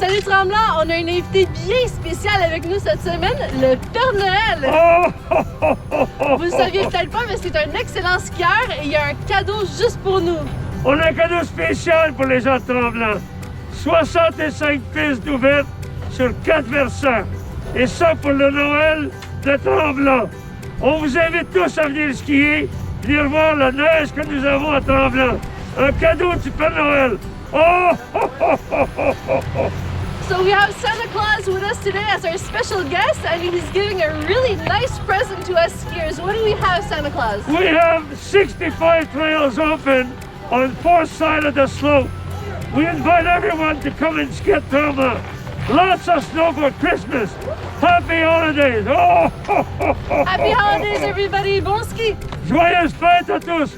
Salut Tremblant, on a un invité bien spécial avec nous cette semaine, le Père Noël. Vous le saviez peut-être pas, mais c'est un excellent skieur et il y a un cadeau juste pour nous. On a un cadeau spécial pour les gens de Tremblant. 65 pistes ouvertes sur 4 versants. Et ça pour le Noël de Tremblant. On vous invite tous à venir skier, venir voir la neige que nous avons à Tremblant. Un cadeau du Père Noël. So we have Santa Claus with us today as our special guest, and he's giving a really nice present to us skiers. What do we have, Santa Claus? We have 65 trails open on the 4th side of the slope. We invite everyone to come and ski at Tremblant. Lots of snow for Christmas. Happy holidays. Happy holidays, everybody. Bon ski. Joyeuses fêtes à tous.